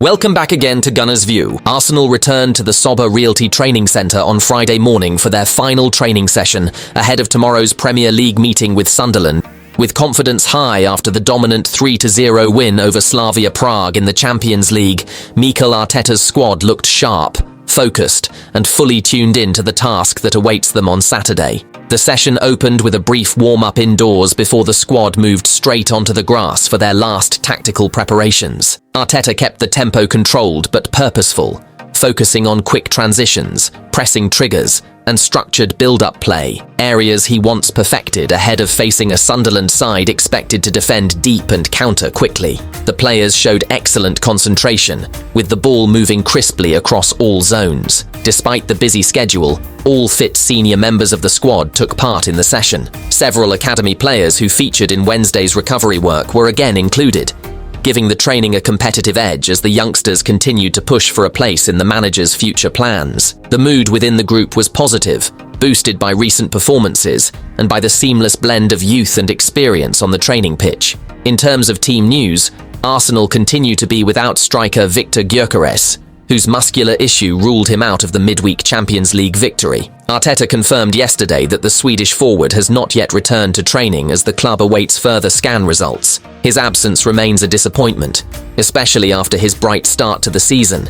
Welcome back again to Gunner's View. Arsenal returned to the SAKA Realty Training Centre on Friday morning for their final training session ahead of tomorrow's Premier League meeting with Sunderland. With confidence high after the dominant 3-0 win over Slavia Prague in the Champions League, Mikel Arteta's squad looked sharp, focused, and fully tuned in to the task that awaits them on Saturday. The session opened with a brief warm-up indoors before the squad moved straight onto the grass for their last tactical preparations. Arteta kept the tempo controlled but purposeful, focusing on quick transitions, pressing triggers, and structured build-up play, areas he once perfected ahead of facing a Sunderland side expected to defend deep and counter quickly. The players showed excellent concentration, with the ball moving crisply across all zones. Despite the busy schedule, all fit senior members of the squad took part in the session. Several academy players who featured in Wednesday's recovery work were again included, giving the training a competitive edge as the youngsters continued to push for a place in the manager's future plans. The mood within the group was positive, boosted by recent performances and by the seamless blend of youth and experience on the training pitch. In terms of team news, Arsenal continue to be without striker Victor Gyökeres, whose muscular issue ruled him out of the midweek Champions League victory. Arteta confirmed yesterday that the Swedish forward has not yet returned to training as the club awaits further scan results. His absence remains a disappointment, especially after his bright start to the season,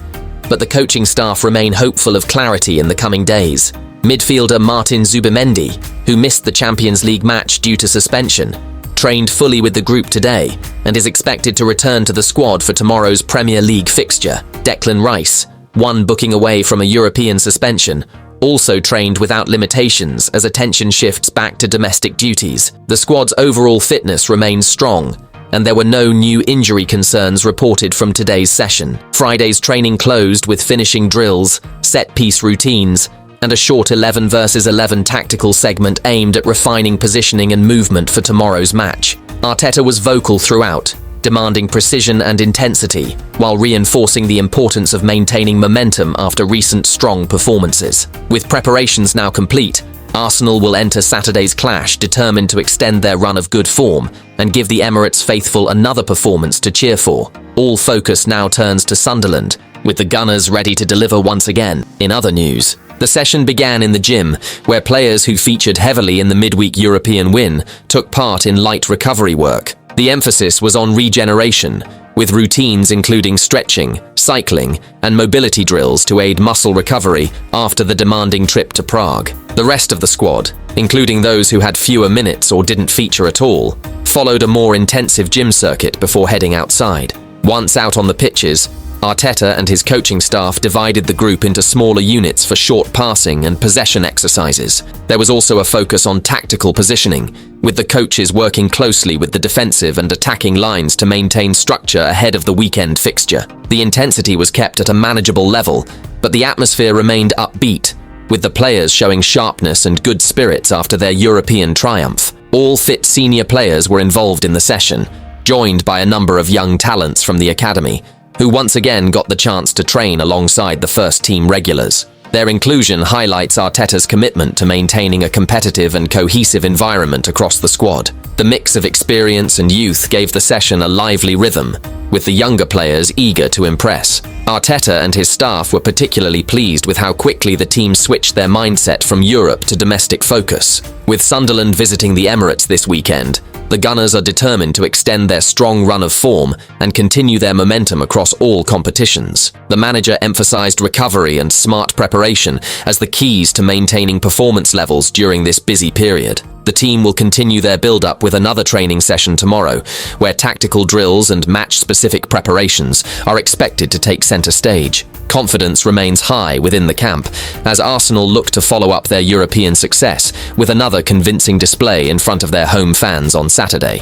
but the coaching staff remain hopeful of clarity in the coming days. Midfielder Martin Zubimendi, who missed the Champions League match due to suspension, trained fully with the group today and is expected to return to the squad for tomorrow's Premier League fixture. Declan Rice, one booking away from a European suspension, also trained without limitations as attention shifts back to domestic duties. The squad's overall fitness remains strong, and there were no new injury concerns reported from today's session. Friday's training closed with finishing drills, set-piece routines, and a short 11 versus 11 tactical segment aimed at refining positioning and movement for tomorrow's match. Arteta was vocal throughout, demanding precision and intensity, while reinforcing the importance of maintaining momentum after recent strong performances. With preparations now complete, Arsenal will enter Saturday's clash determined to extend their run of good form and give the Emirates faithful another performance to cheer for. All focus now turns to Sunderland, with the Gunners ready to deliver once again. In other news, the session began in the gym, where players who featured heavily in the midweek European win took part in light recovery work. The emphasis was on regeneration, with routines including stretching, cycling, and mobility drills to aid muscle recovery after the demanding trip to Prague. The rest of the squad, including those who had fewer minutes or didn't feature at all, followed a more intensive gym circuit before heading outside. Once out on the pitches, Arteta and his coaching staff divided the group into smaller units for short passing and possession exercises. There was also a focus on tactical positioning, with the coaches working closely with the defensive and attacking lines to maintain structure ahead of the weekend fixture. The intensity was kept at a manageable level, but the atmosphere remained upbeat, with the players showing sharpness and good spirits after their European triumph. All fit senior players were involved in the session, joined by a number of young talents from the academy, who once again got the chance to train alongside the first-team regulars. Their inclusion highlights Arteta's commitment to maintaining a competitive and cohesive environment across the squad. The mix of experience and youth gave the session a lively rhythm, with the younger players eager to impress. Arteta and his staff were particularly pleased with how quickly the team switched their mindset from Europe to domestic focus. With Sunderland visiting the Emirates this weekend, the Gunners are determined to extend their strong run of form and continue their momentum across all competitions. The manager emphasized recovery and smart preparation as the keys to maintaining performance levels during this busy period. The team will continue their build-up with another training session tomorrow, where tactical drills and match-specific preparations are expected to take center stage. Confidence remains high within the camp, as Arsenal look to follow up their European success with another convincing display in front of their home fans on Saturday.